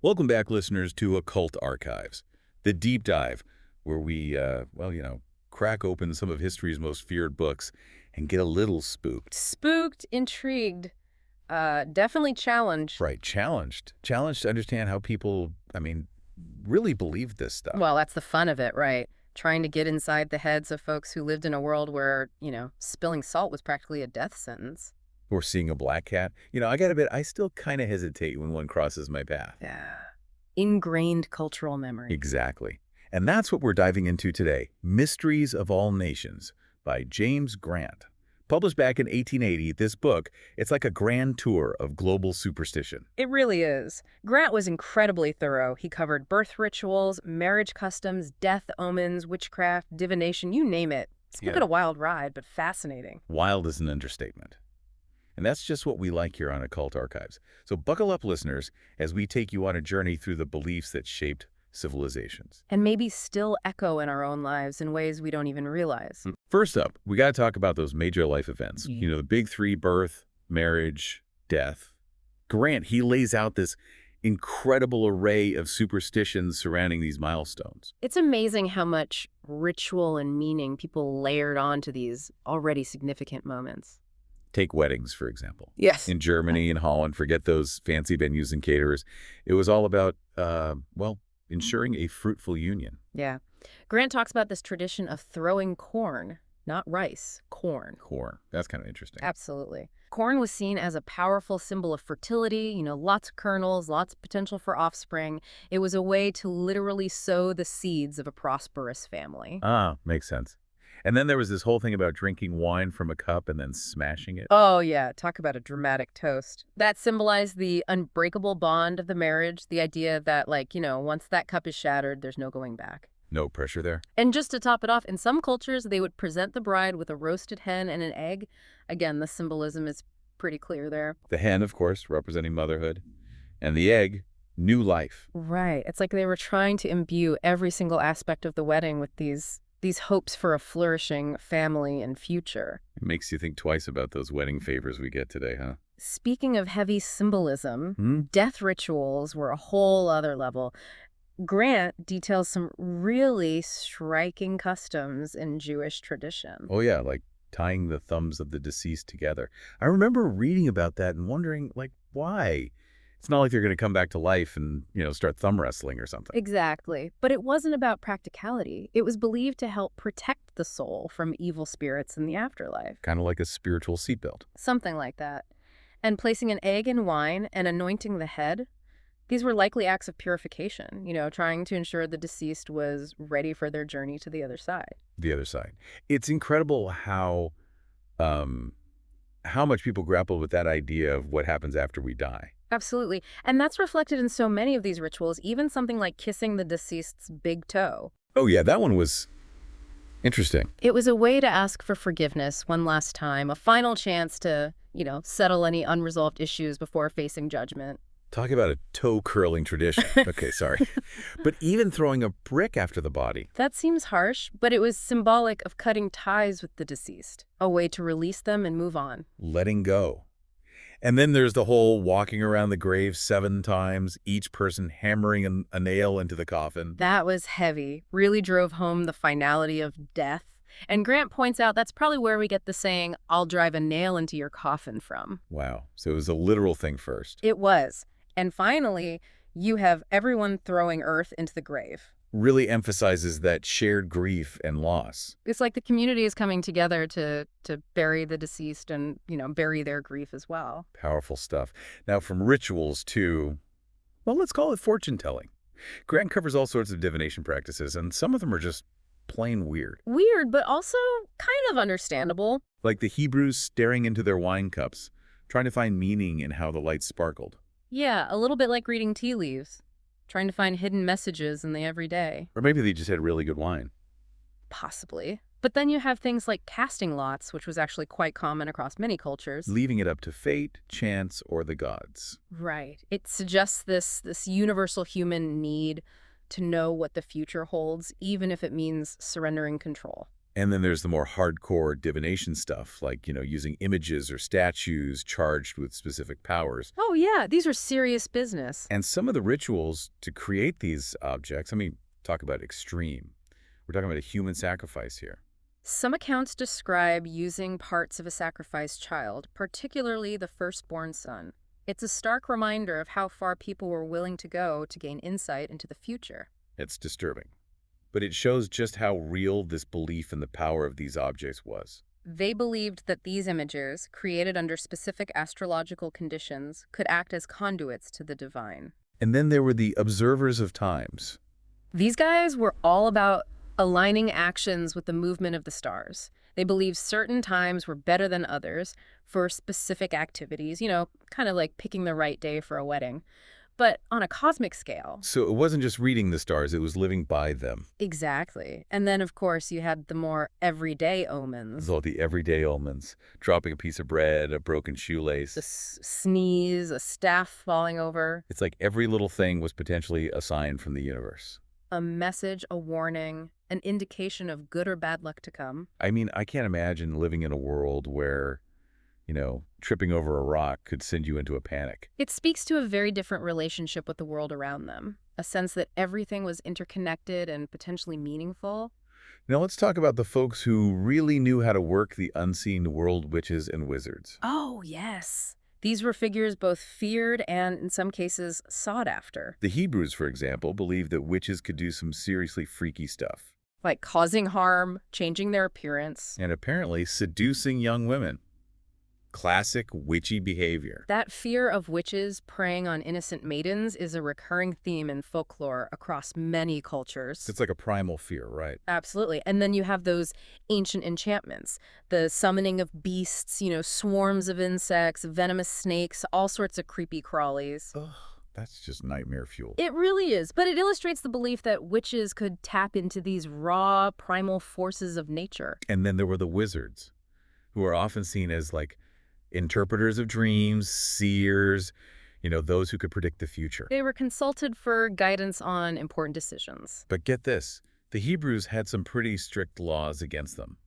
Welcome back, listeners, to Occult Archives, the deep dive where we, crack open some of history's most feared books and get a little spooked. Spooked, intrigued, definitely challenged. Right, challenged. Challenged to understand how people, really believed this stuff. Well, that's the fun of it, right? Trying to get inside the heads of folks who lived in a world where, spilling salt was practically a death sentence. Or seeing a black cat. I gotta admit, I still kind of hesitate when one crosses my path. Yeah. Ingrained cultural memory. Exactly. And that's what we're diving into today, Mysteries of All Nations by James Grant. Published back in 1880, this book, it's like a grand tour of global superstition. It really is. Grant was incredibly thorough. He covered birth rituals, marriage customs, death omens, witchcraft, divination, you name it. It's given Yeah. a wild ride, but fascinating. Wild is an understatement. And that's just what we like here on Occult Archives. So buckle up, listeners, as we take you on a journey through the beliefs that shaped civilizations. And maybe still echo in our own lives in ways we don't even realize. First up, we got to talk about those major life events. The big three: birth, marriage, death. Grant, he lays out this incredible array of superstitions surrounding these milestones. It's amazing how much ritual and meaning people layered onto these already significant moments. Take weddings, for example. Yes. In Germany and Holland, forget those fancy venues and caterers. It was all about, ensuring a fruitful union. Yeah. Grant talks about this tradition of throwing corn, not rice, corn. Corn. That's kind of interesting. Absolutely. Corn was seen as a powerful symbol of fertility, lots of kernels, lots of potential for offspring. It was a way to literally sow the seeds of a prosperous family. Ah, makes sense. And then there was this whole thing about drinking wine from a cup and then smashing it. Oh, yeah. Talk about a dramatic toast. That symbolized the unbreakable bond of the marriage, the idea that, once that cup is shattered, there's no going back. No pressure there. And just to top it off, in some cultures, they would present the bride with a roasted hen and an egg. Again, the symbolism is pretty clear there. The hen, of course, representing motherhood, and the egg, new life. Right. It's like they were trying to imbue every single aspect of the wedding with these hopes for a flourishing family and future. It makes you think twice about those wedding favors we get today, huh? Speaking of heavy symbolism, death rituals were a whole other level. Grant details some really striking customs in Jewish tradition. Oh, yeah, like tying the thumbs of the deceased together. I remember reading about that and wondering, why? It's not like they're going to come back to life and, start thumb wrestling or something. Exactly. But it wasn't about practicality. It was believed to help protect the soul from evil spirits in the afterlife. Kind of like a spiritual seatbelt. Something like that. And placing an egg in wine and anointing the head, these were likely acts of purification, trying to ensure the deceased was ready for their journey to the other side. The other side. It's incredible how much people grapple with that idea of what happens after we die. Absolutely. And that's reflected in so many of these rituals, even something like kissing the deceased's big toe. Oh, yeah, that one was interesting. It was a way to ask for forgiveness one last time, a final chance to, settle any unresolved issues before facing judgment. Talk about a toe-curling tradition. Okay, sorry. But even throwing a brick after the body. That seems harsh, but it was symbolic of cutting ties with the deceased, a way to release them and move on. Letting go. And then there's the whole walking around the grave 7 times, each person hammering a nail into the coffin. That was heavy, really drove home the finality of death. And Grant points out that's probably where we get the saying, "I'll drive a nail into your coffin" from. Wow. So it was a literal thing first. It was. And finally, you have everyone throwing earth into the grave. Really emphasizes that shared grief and loss. It's like the community is coming together to bury the deceased and, bury their grief as well. Powerful stuff. Now, from rituals to, let's call it fortune-telling. Grant covers all sorts of divination practices, and some of them are just plain weird. Weird, but also kind of understandable. Like the Hebrews staring into their wine cups, trying to find meaning in how the light sparkled. Yeah, a little bit like reading tea leaves, trying to find hidden messages in the everyday. Or maybe they just had really good wine. Possibly. But then you have things like casting lots, which was actually quite common across many cultures. Leaving it up to fate, chance, or the gods. Right. It suggests this universal human need to know what the future holds, even if it means surrendering control. And then there's the more hardcore divination stuff, like, using images or statues charged with specific powers. Oh, yeah, these are serious business. And some of the rituals to create these objects, I mean, talk about extreme. We're talking about a human sacrifice here. Some accounts describe using parts of a sacrificed child, particularly the firstborn son. It's a stark reminder of how far people were willing to go to gain insight into the future. It's disturbing. But it shows just how real this belief in the power of these objects was. They believed that these images, created under specific astrological conditions, could act as conduits to the divine. And then there were the observers of times. These guys were all about aligning actions with the movement of the stars. They believed certain times were better than others for specific activities, kind of like picking the right day for a wedding. But on a cosmic scale. So it wasn't just reading the stars, it was living by them. Exactly. And then, of course, you had the more everyday omens. All the everyday omens. Dropping a piece of bread, a broken shoelace. The sneeze, a staff falling over. It's like every little thing was potentially a sign from the universe. A message, a warning, an indication of good or bad luck to come. I mean, I can't imagine living in a world where, tripping over a rock could send you into a panic. It speaks to a very different relationship with the world around them, a sense that everything was interconnected and potentially meaningful. Now let's talk about the folks who really knew how to work the unseen world witches and wizards. Oh, yes. These were figures both feared and, in some cases, sought after. The Hebrews, for example, believed that witches could do some seriously freaky stuff. Like causing harm, changing their appearance. And apparently seducing young women. Classic witchy behavior. That fear of witches preying on innocent maidens is a recurring theme in folklore across many cultures. It's like a primal fear, right? Absolutely. And then you have those ancient enchantments, the summoning of beasts, swarms of insects, venomous snakes, all sorts of creepy crawlies. Ugh, that's just nightmare fuel. It really is. But it illustrates the belief that witches could tap into these raw, primal forces of nature. And then there were the wizards, who are often seen as like interpreters of dreams, seers, those who could predict the future. They were consulted for guidance on important decisions. But get this, the Hebrews had some pretty strict laws against them.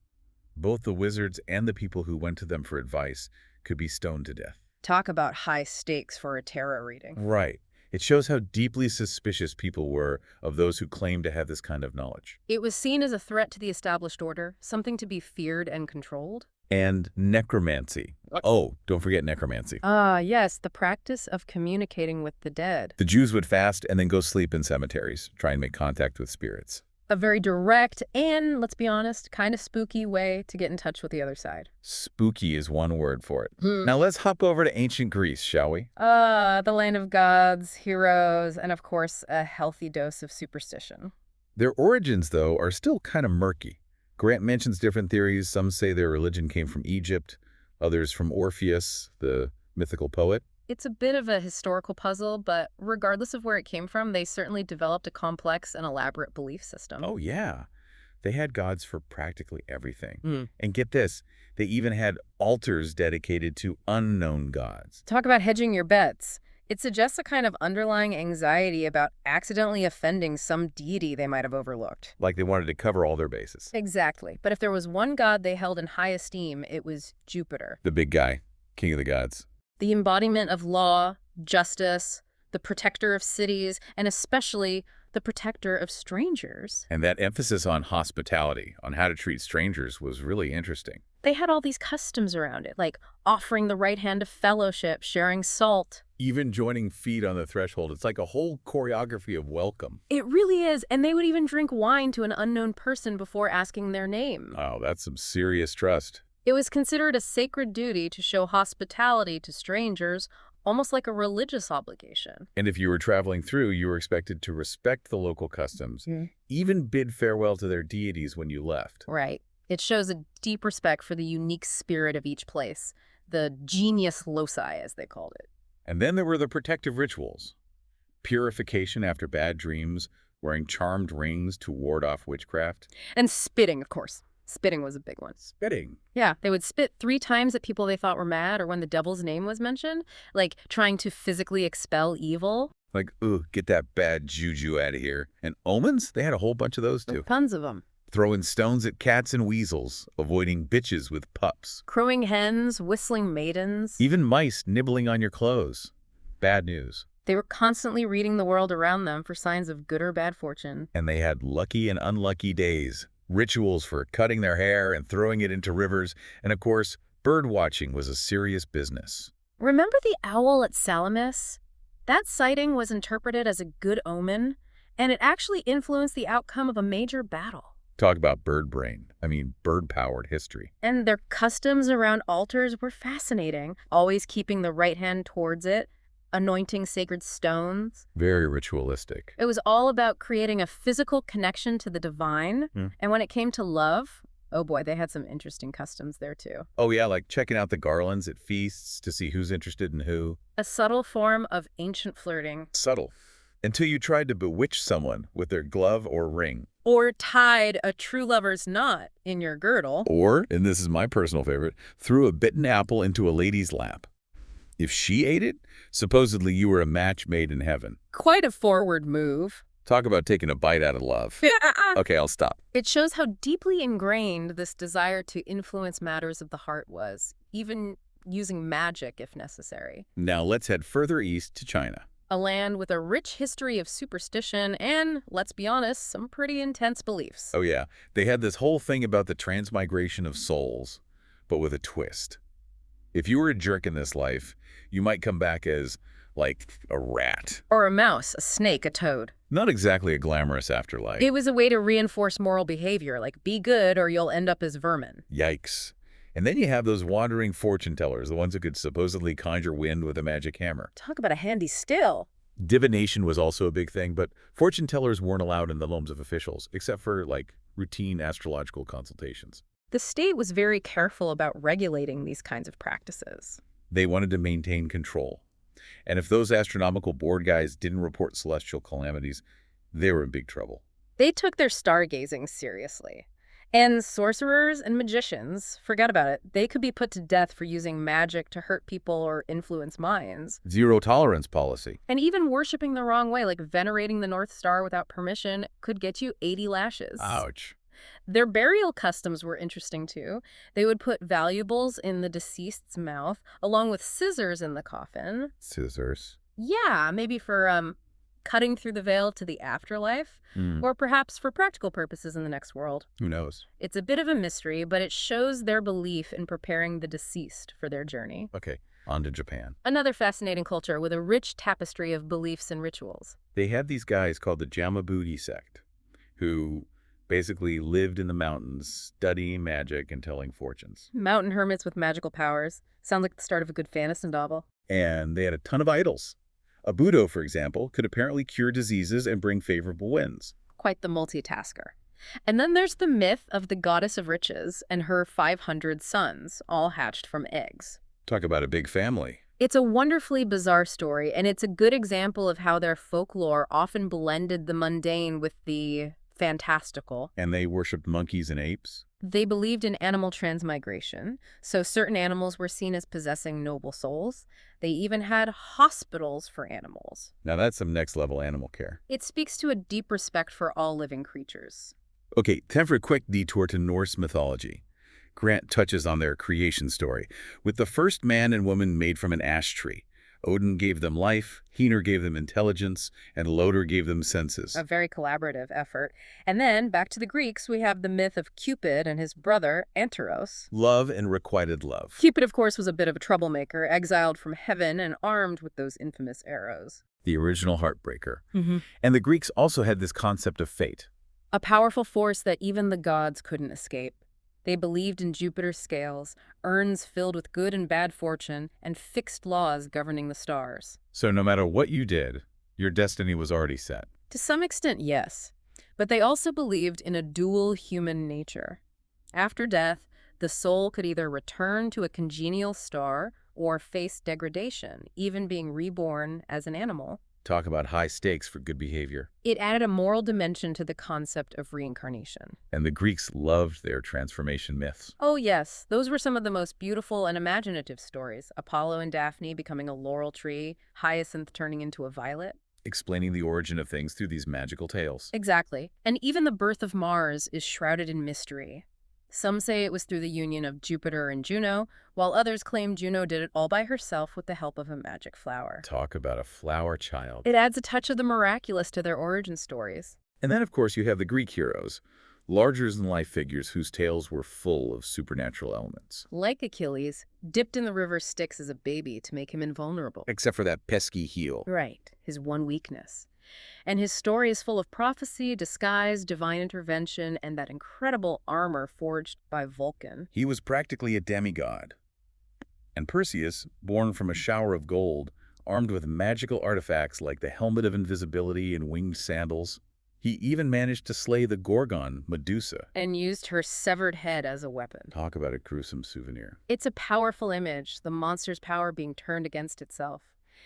Both the wizards and the people who went to them for advice could be stoned to death. Talk about high stakes for a tarot reading. Right. It shows how deeply suspicious people were of those who claimed to have this kind of knowledge. It was seen as a threat to the established order, something to be feared and controlled. And necromancy. Oh, don't forget necromancy. Yes, the practice of communicating with the dead. The Jews would fast and then go sleep in cemeteries, try and make contact with spirits. A very direct and, let's be honest, kind of spooky way to get in touch with the other side. Spooky is one word for it. Now let's hop over to ancient Greece, shall we? The land of gods, heroes, and of course, a healthy dose of superstition. Their origins, though, are still kind of murky. Grant mentions different theories. Some say their religion came from Egypt, others from Orpheus, the mythical poet. It's a bit of a historical puzzle, but regardless of where it came from, they certainly developed a complex and elaborate belief system. Oh, yeah. They had gods for practically everything. And get this, they even had altars dedicated to unknown gods. Talk about hedging your bets. It suggests a kind of underlying anxiety about accidentally offending some deity they might have overlooked. Like they wanted to cover all their bases. Exactly. But if there was one god they held in high esteem, it was Jupiter. The big guy, king of the gods. The embodiment of law, justice, the protector of cities, and especially the protector of strangers. And that emphasis on hospitality, on how to treat strangers, was really interesting. They had all these customs around it, like offering the right hand of fellowship, sharing salt. Even joining feet on the threshold. It's like a whole choreography of welcome. It really is. And they would even drink wine to an unknown person before asking their name. Oh, that's some serious trust. It was considered a sacred duty to show hospitality to strangers, almost like a religious obligation. And if you were traveling through, you were expected to respect the local customs, even bid farewell to their deities when you left. Right. It shows a deep respect for the unique spirit of each place, the genius loci, as they called it. And then there were the protective rituals. Purification after bad dreams, wearing charmed rings to ward off witchcraft. And spitting, of course. Spitting was a big one. Spitting? Yeah, they would spit 3 times at people they thought were mad or when the devil's name was mentioned, like trying to physically expel evil. Like, ooh, get that bad juju out of here. And omens? They had a whole bunch of those too. Tons of them. Throwing stones at cats and weasels, avoiding bitches with pups. Crowing hens, whistling maidens. Even mice nibbling on your clothes. Bad news. They were constantly reading the world around them for signs of good or bad fortune. And they had lucky and unlucky days. Rituals for cutting their hair and throwing it into rivers. And of course, bird watching was a serious business. Remember the owl at Salamis? That sighting was interpreted as a good omen, and it actually influenced the outcome of a major battle. Talk about bird brain. I mean, bird-powered history. And their customs around altars were fascinating, always keeping the right hand towards it, anointing sacred stones. Very ritualistic. It was all about creating a physical connection to the divine. And when it came to love, oh boy, they had some interesting customs there too. Oh yeah, like checking out the garlands at feasts to see who's interested in who. A subtle form of ancient flirting. Subtle. Until you tried to bewitch someone with their glove or ring. Or tied a true lover's knot in your girdle. Or, and this is my personal favorite, threw a bitten apple into a lady's lap. If she ate it, supposedly you were a match made in heaven. Quite a forward move. Talk about taking a bite out of love. Okay, I'll stop. It shows how deeply ingrained this desire to influence matters of the heart was, even using magic if necessary. Now let's head further east to China. A land with a rich history of superstition and, let's be honest, some pretty intense beliefs. Oh yeah, they had this whole thing about the transmigration of souls, but with a twist. If you were a jerk in this life, you might come back as, like, a rat. Or a mouse, a snake, a toad. Not exactly a glamorous afterlife. It was a way to reinforce moral behavior, like be good or you'll end up as vermin. Yikes. And then you have those wandering fortune tellers, the ones who could supposedly conjure wind with a magic hammer. Talk about a handy still. Divination was also a big thing, but fortune tellers weren't allowed in the homes of officials, except for, like, routine astrological consultations. The state was very careful about regulating these kinds of practices. They wanted to maintain control. And if those astronomical board guys didn't report celestial calamities, they were in big trouble. They took their stargazing seriously. And sorcerers and magicians, forget about it, they could be put to death for using magic to hurt people or influence minds. Zero tolerance policy. And even worshiping the wrong way, like venerating the North Star without permission, could get you 80 lashes. Ouch. Their burial customs were interesting too. They would put valuables in the deceased's mouth, along with scissors in the coffin. Scissors. Yeah, maybe for cutting through the veil to the afterlife, or perhaps for practical purposes in the next world. Who knows? It's a bit of a mystery, but it shows their belief in preparing the deceased for their journey. Okay, on to Japan. Another fascinating culture with a rich tapestry of beliefs and rituals. They had these guys called the Jamabudi sect, who basically lived in the mountains, studying magic and telling fortunes. Mountain hermits with magical powers. Sounds like the start of a good fantasy novel. And they had a ton of idols. A Buddha, for example, could apparently cure diseases and bring favorable winds. Quite the multitasker. And then there's the myth of the goddess of riches and her 500 sons, all hatched from eggs. Talk about a big family. It's a wonderfully bizarre story, and it's a good example of how their folklore often blended the mundane with the fantastical. And they worshipped monkeys and apes? They believed in animal transmigration, so certain animals were seen as possessing noble souls. They even had hospitals for animals. Now that's some next-level animal care. It speaks to a deep respect for all living creatures. Okay, time for a quick detour to Norse mythology. Grant touches on their creation story, with the first man and woman made from an ash tree. Odin gave them life, Hœnir gave them intelligence, and Loder gave them senses. A very collaborative effort. And then, back to the Greeks, we have the myth of Cupid and his brother, Anteros. Love and requited love. Cupid, of course, was a bit of a troublemaker, exiled from heaven and armed with those infamous arrows. The original heartbreaker. And the Greeks also had this concept of fate. A powerful force that even the gods couldn't escape. They believed in Jupiter's scales, urns filled with good and bad fortune, and fixed laws governing the stars. So no matter what you did, your destiny was already set. To some extent, yes. But they also believed in a dual human nature. After death, the soul could either return to a congenial star or face degradation, even being reborn as an animal. Talk about high stakes for good behavior. It added a moral dimension to the concept of reincarnation. And the Greeks loved their transformation myths. Oh yes, those were some of the most beautiful and imaginative stories. Apollo and Daphne becoming a laurel tree, Hyacinth turning into a violet. explaining the origin of things through these magical tales. Exactly. And even the birth of Mars is shrouded in mystery. Some say it was through the union of Jupiter and Juno, while others claim Juno did it all by herself with the help of a magic flower. Talk about a flower child. It adds a touch of the miraculous to their origin stories. And then, of course, you have the Greek heroes, larger-than-life figures whose tales were full of supernatural elements. Like Achilles, dipped in the river Styx as a baby to make him invulnerable. Except for that pesky heel. Right, his one weakness. And his story is full of prophecy, disguise, divine intervention, and that incredible armor forged by Vulcan. He was practically a demigod. And Perseus, born from a shower of gold, armed with magical artifacts like the helmet of invisibility and winged sandals. He even managed to slay the Gorgon, Medusa. And used her severed head as a weapon. Talk about a gruesome souvenir. It's a powerful image, the monster's power being turned against itself.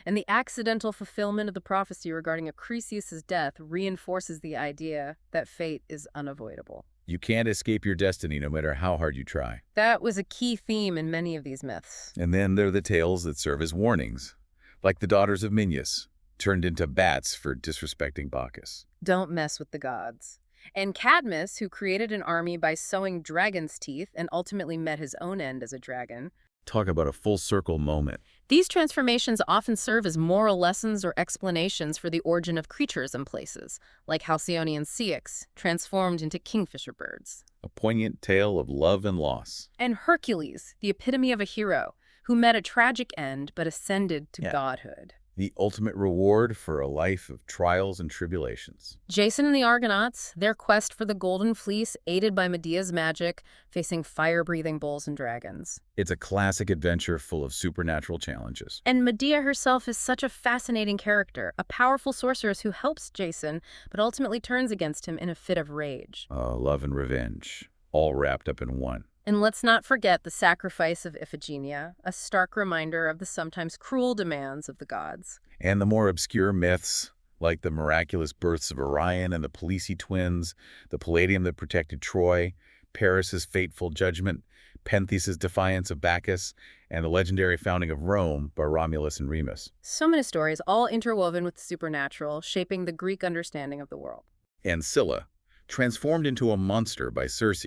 And the accidental fulfillment of the prophecy regarding Acrisius' death reinforces the idea that fate is unavoidable. You can't escape your destiny no matter how hard you try. That was a key theme in many of these myths. And then there are the tales that serve as warnings, like the daughters of Minyas, turned into bats for disrespecting Bacchus. Don't mess with the gods. And Cadmus, who created an army by sewing dragon's teeth and ultimately met his own end as a dragon. Talk about a full circle moment. These transformations often serve as moral lessons or explanations for the origin of creatures and places, like Halcyonian Ceyx, transformed into kingfisher birds. A poignant tale of love and loss. And Hercules, the epitome of a hero, who met a tragic end but ascended to godhood. The ultimate reward for a life of trials and tribulations. Jason and the Argonauts, their quest for the Golden Fleece, aided by Medea's magic, facing fire-breathing bulls and dragons. It's a classic adventure full of supernatural challenges. And Medea herself is such a fascinating character, a powerful sorceress who helps Jason, but ultimately turns against him in a fit of rage. Love and revenge, all wrapped up in one. And let's not forget the sacrifice of Iphigenia, a stark reminder of the sometimes cruel demands of the gods. And the more obscure myths, like the miraculous births of Orion and the Palisi twins, the Palladium that protected Troy, Paris's fateful judgment, Pentheus' defiance of Bacchus, and the legendary founding of Rome by Romulus and Remus. So many stories, all interwoven with the supernatural, shaping the Greek understanding of the world. And Scylla, transformed into a monster by Circe.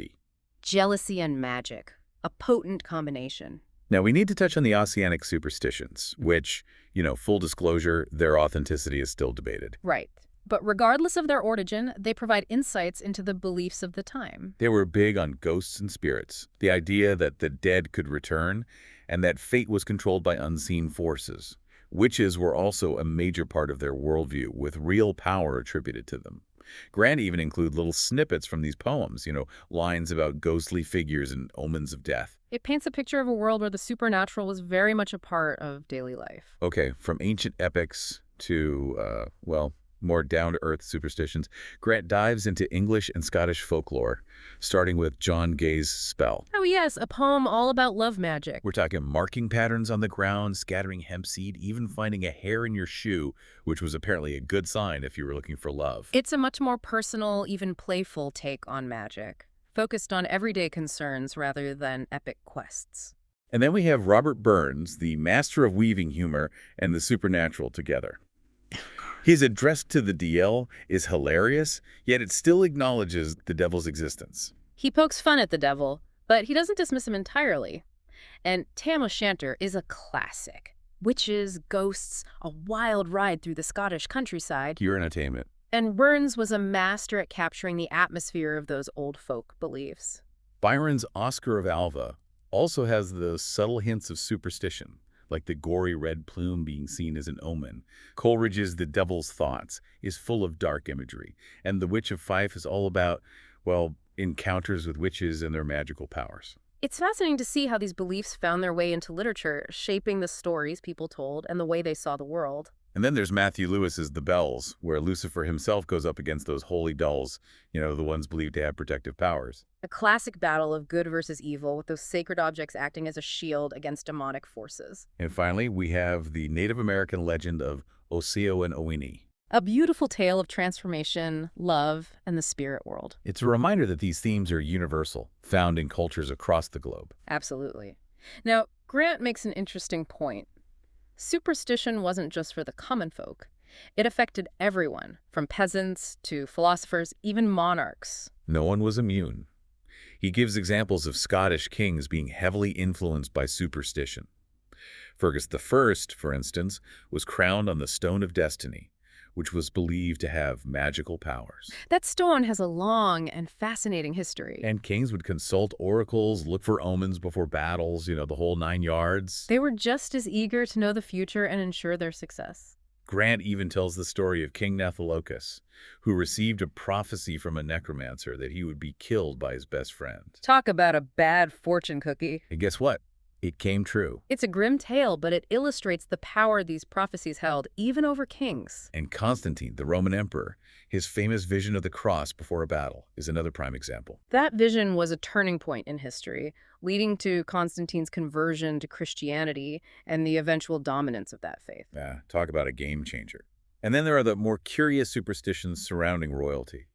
Jealousy and magic, a potent combination. Now, we need to touch on the Ossianic superstitions, which, full disclosure, their authenticity is still debated. Right. But regardless of their origin, they provide insights into the beliefs of the time. They were big on ghosts and spirits, the idea that the dead could return, and that fate was controlled by unseen forces. Witches were also a major part of their worldview, with real power attributed to them. Grant even include little snippets from these poems, lines about ghostly figures and omens of death. It paints a picture of a world where the supernatural was very much a part of daily life. Okay, from ancient epics to, more down-to-earth superstitions, Grant dives into English and Scottish folklore, starting with John Gay's Spell. Oh yes, a poem all about love magic. We're talking marking patterns on the ground, scattering hemp seed, even finding a hair in your shoe, which was apparently a good sign if you were looking for love. It's a much more personal, even playful take on magic, focused on everyday concerns rather than epic quests. And then we have Robert Burns, the master of weaving humor and the supernatural together. His address to the DL is hilarious, yet it still acknowledges the devil's existence. He pokes fun at the devil, but he doesn't dismiss him entirely. And Tam O'Shanter is a classic. Witches, ghosts, a wild ride through the Scottish countryside. Pure entertainment. And Burns was a master at capturing the atmosphere of those old folk beliefs. Byron's Oscar of Alva also has the subtle hints of superstition, like the gory red plume being seen as an omen. Coleridge's The Devil's Thoughts is full of dark imagery, and The Witch of Fife is all about, encounters with witches and their magical powers. It's fascinating to see how these beliefs found their way into literature, shaping the stories people told and the way they saw the world. And then there's Matthew Lewis's The Bells, where Lucifer himself goes up against those holy dolls, the ones believed to have protective powers. A classic battle of good versus evil, with those sacred objects acting as a shield against demonic forces. And finally, we have the Native American legend of Oseo and Owini. A beautiful tale of transformation, love, and the spirit world. It's a reminder that these themes are universal, found in cultures across the globe. Absolutely. Now, Grant makes an interesting point. Superstition wasn't just for the common folk. It affected everyone, from peasants to philosophers, even monarchs. No one was immune. He gives examples of Scottish kings being heavily influenced by superstition. Fergus I, for instance, was crowned on the Stone of Destiny, which was believed to have magical powers. That stone has a long and fascinating history. And kings would consult oracles, look for omens before battles, the whole 9 yards. They were just as eager to know the future and ensure their success. Grant even tells the story of King Nephilocus, who received a prophecy from a necromancer that he would be killed by his best friend. Talk about a bad fortune cookie. And guess what? It came true. It's a grim tale, but it illustrates the power these prophecies held, even over kings. And Constantine, the Roman emperor, his famous vision of the cross before a battle is another prime example. That vision was a turning point in history, leading to Constantine's conversion to Christianity and the eventual dominance of that faith. Yeah, talk about a game changer. And then there are the more curious superstitions surrounding royalty.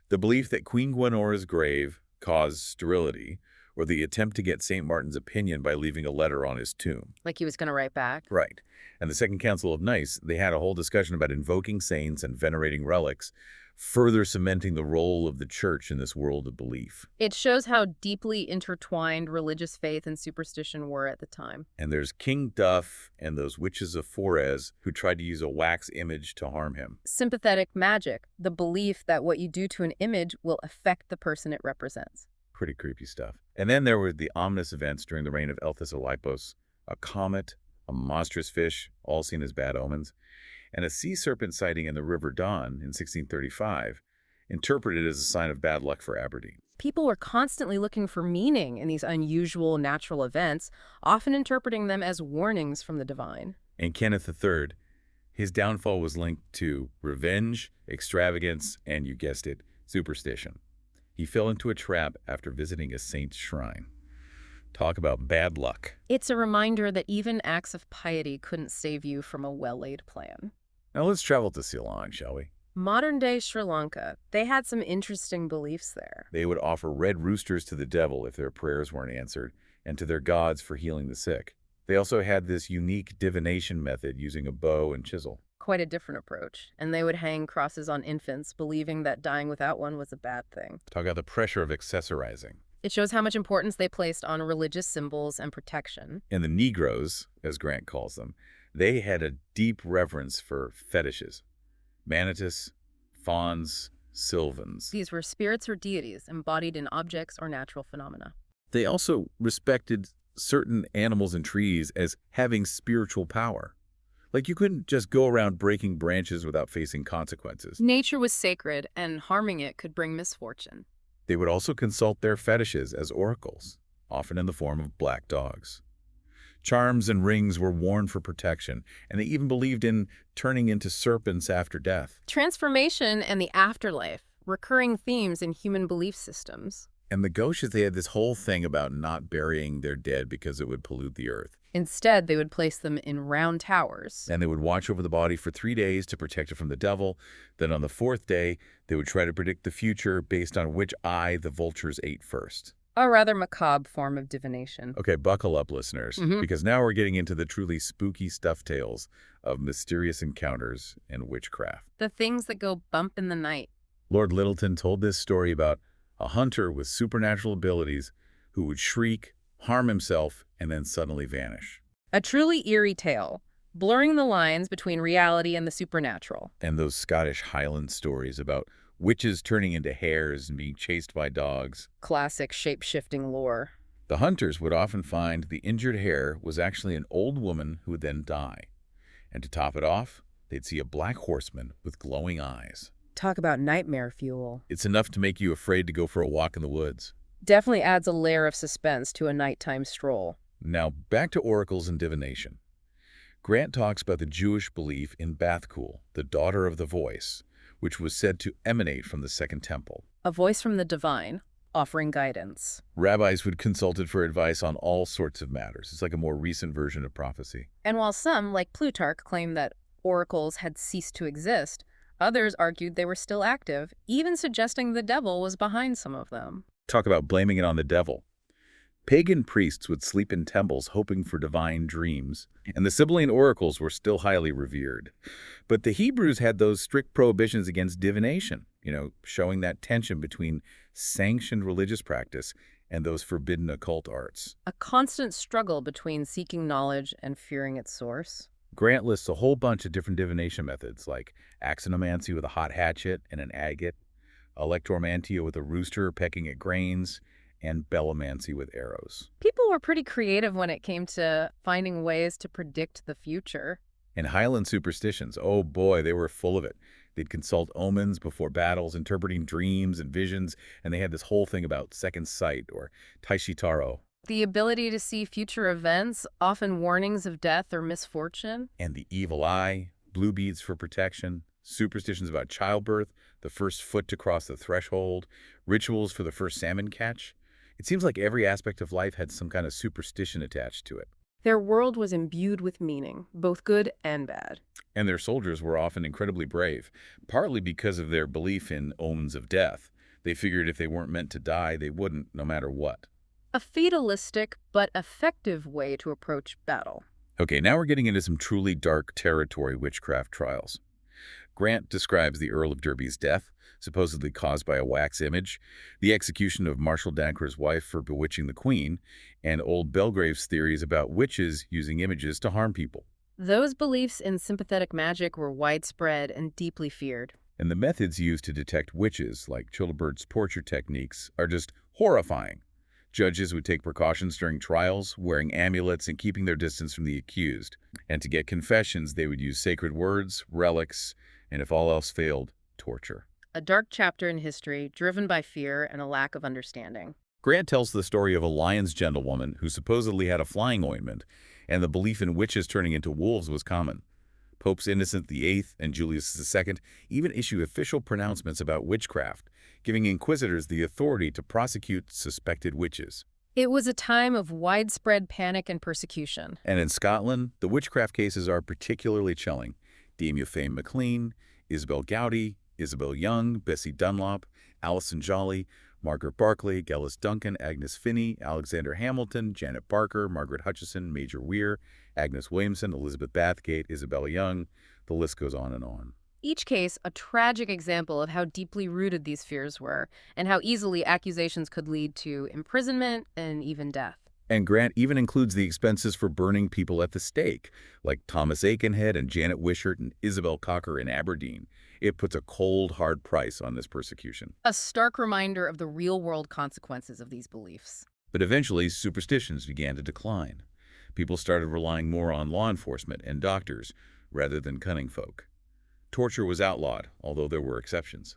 The belief that Queen Guenora's grave caused sterility, or the attempt to get St. Martin's opinion by leaving a letter on his tomb. Like he was going to write back? Right. And the Second Council of Nice, they had a whole discussion about invoking saints and venerating relics, further cementing the role of the church in this world of belief. It shows how deeply intertwined religious faith and superstition were at the time. And there's King Duff and those witches of Forez who tried to use a wax image to harm him. Sympathetic magic, the belief that what you do to an image will affect the person it represents. Pretty creepy stuff. And then there were the ominous events during the reign of Elthas a comet, a monstrous fish, all seen as bad omens, and a sea serpent sighting in the River Don in 1635, interpreted as a sign of bad luck for Aberdeen. People were constantly looking for meaning in these unusual natural events, often interpreting them as warnings from the divine. And Kenneth III, his downfall was linked to revenge, extravagance, and, you guessed it, superstition. He fell into a trap after visiting a saint's shrine. Talk about bad luck. It's a reminder that even acts of piety couldn't save you from a well-laid plan. Now let's travel to Ceylon, shall we? Modern-day Sri Lanka, they had some interesting beliefs there. They would offer red roosters to the devil if their prayers weren't answered, and to their gods for healing the sick. They also had this unique divination method using a bow and chisel. Quite a different approach, and they would hang crosses on infants, believing that dying without one was a bad thing. Talk about the pressure of accessorizing. It shows how much importance they placed on religious symbols and protection. And the Negroes, as Grant calls them, they had a deep reverence for fetishes. Manatus, fauns, sylvans. These were spirits or deities embodied in objects or natural phenomena. They also respected certain animals and trees as having spiritual power. Like you couldn't just go around breaking branches without facing consequences. Nature was sacred, and harming it could bring misfortune. They would also consult their fetishes as oracles, often in the form of black dogs. Charms and rings were worn for protection, and they even believed in turning into serpents after death. Transformation and the afterlife, recurring themes in human belief systems. And the Gauchos, they had this whole thing about not burying their dead because it would pollute the earth. Instead, they would place them in round towers. And they would watch over the body for 3 days to protect it from the devil. Then on the 4th day, they would try to predict the future based on which eye the vultures ate first. A rather macabre form of divination. Okay, buckle up, listeners, because now we're getting into the truly spooky stuff tales of mysterious encounters and witchcraft. The things that go bump in the night. Lord Lyttelton told this story about a hunter with supernatural abilities who would shriek, harm himself, and then suddenly vanish. A truly eerie tale, blurring the lines between reality and the supernatural. And those Scottish Highland stories about witches turning into hares and being chased by dogs. Classic shape-shifting lore. The hunters would often find the injured hare was actually an old woman who would then die. And to top it off, they'd see a black horseman with glowing eyes. Talk about nightmare fuel. It's enough to make you afraid to go for a walk in the woods. Definitely adds a layer of suspense to a nighttime stroll. Now, back to oracles and divination. Grant talks about the Jewish belief in Bathkul, the daughter of the voice, which was said to emanate from the Second Temple. A voice from the divine, offering guidance. Rabbis would consult it for advice on all sorts of matters. It's like a more recent version of prophecy. And while some, like Plutarch, claim that oracles had ceased to exist, others argued they were still active, even suggesting the devil was behind some of them. Talk about blaming it on the devil. Pagan priests would sleep in temples hoping for divine dreams, and the Sibylline oracles were still highly revered. But the Hebrews had those strict prohibitions against divination, showing that tension between sanctioned religious practice and those forbidden occult arts. A constant struggle between seeking knowledge and fearing its source. Grant lists a whole bunch of different divination methods, like axonomancy with a hot hatchet and an agate, electromantia with a rooster pecking at grains, and bellomancy with arrows. People were pretty creative when it came to finding ways to predict the future. And Highland superstitions, oh boy, they were full of it. They'd consult omens before battles, interpreting dreams and visions, and they had this whole thing about second sight, or taishitaro, The ability to see future events, often warnings of death or misfortune. and the evil eye, blue beads for protection, superstitions about childbirth, the first foot to cross the threshold, rituals for the first salmon catch. It seems like every aspect of life had some kind of superstition attached to it. Their world was imbued with meaning, both good and bad. And their soldiers were often incredibly brave, partly because of their belief in omens of death. They figured if they weren't meant to die, they wouldn't, no matter what. A fatalistic but effective way to approach battle. Okay, now we're getting into some truly dark territory witchcraft trials. Grant describes the Earl of Derby's death, supposedly caused by a wax image, the execution of Marshal Dacre's wife for bewitching the Queen, and old Belgrave's theories about witches using images to harm people. Those beliefs in sympathetic magic were widespread and deeply feared. And the methods used to detect witches, like Childebert's torture techniques, are just horrifying. Judges would take precautions during trials, wearing amulets and keeping their distance from the accused. And to get confessions, they would use sacred words, relics, and if all else failed, torture. A dark chapter in history driven by fear and a lack of understanding. Grant tells the story of a lion's gentlewoman who supposedly had a flying ointment, and the belief in witches turning into wolves was common. Popes Innocent VIII and Julius II even issue official pronouncements about witchcraft, giving inquisitors the authority to prosecute suspected witches. It was a time of widespread panic and persecution. And in Scotland, the witchcraft cases are particularly chilling. Dame Euphane MacLean, Isabel Gowdy, Isabel Young, Bessie Dunlop, Alison Jolly, Margaret Barclay, Gellis Duncan, Agnes Finney, Alexander Hamilton, Janet Barker, Margaret Hutchison, Major Weir, Agnes Williamson, Elizabeth Bathgate, Isabella Young. The list goes on and on. Each case a tragic example of how deeply rooted these fears were and how easily accusations could lead to imprisonment and even death. And Grant even includes the expenses for burning people at the stake, like Thomas Aikenhead and Janet Wishart and Isabel Cocker in Aberdeen. It puts a cold, hard price on this persecution. A stark reminder of the real-world consequences of these beliefs. But eventually, superstitions began to decline. People started relying more on law enforcement and doctors rather than cunning folk. Torture was outlawed, although there were exceptions.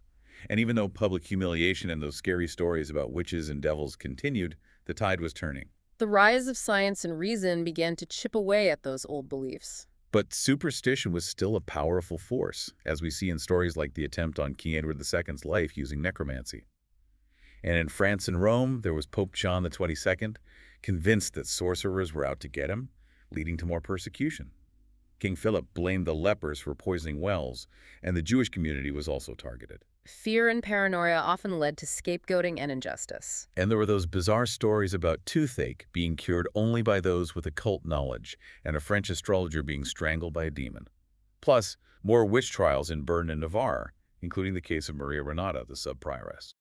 And even though public humiliation and those scary stories about witches and devils continued, the tide was turning. The rise of science and reason began to chip away at those old beliefs. But superstition was still a powerful force, as we see in stories like the attempt on King Edward II's life using necromancy. And in France and Rome, there was Pope John the 22nd, convinced that sorcerers were out to get him, leading to more persecution. King Philip blamed the lepers for poisoning wells, and the Jewish community was also targeted. Fear and paranoia often led to scapegoating and injustice. And there were those bizarre stories about toothache being cured only by those with occult knowledge, and a French astrologer being strangled by a demon. Plus, more witch trials in Bern and Navarre, including the case of Maria Renata, the sub-prioress.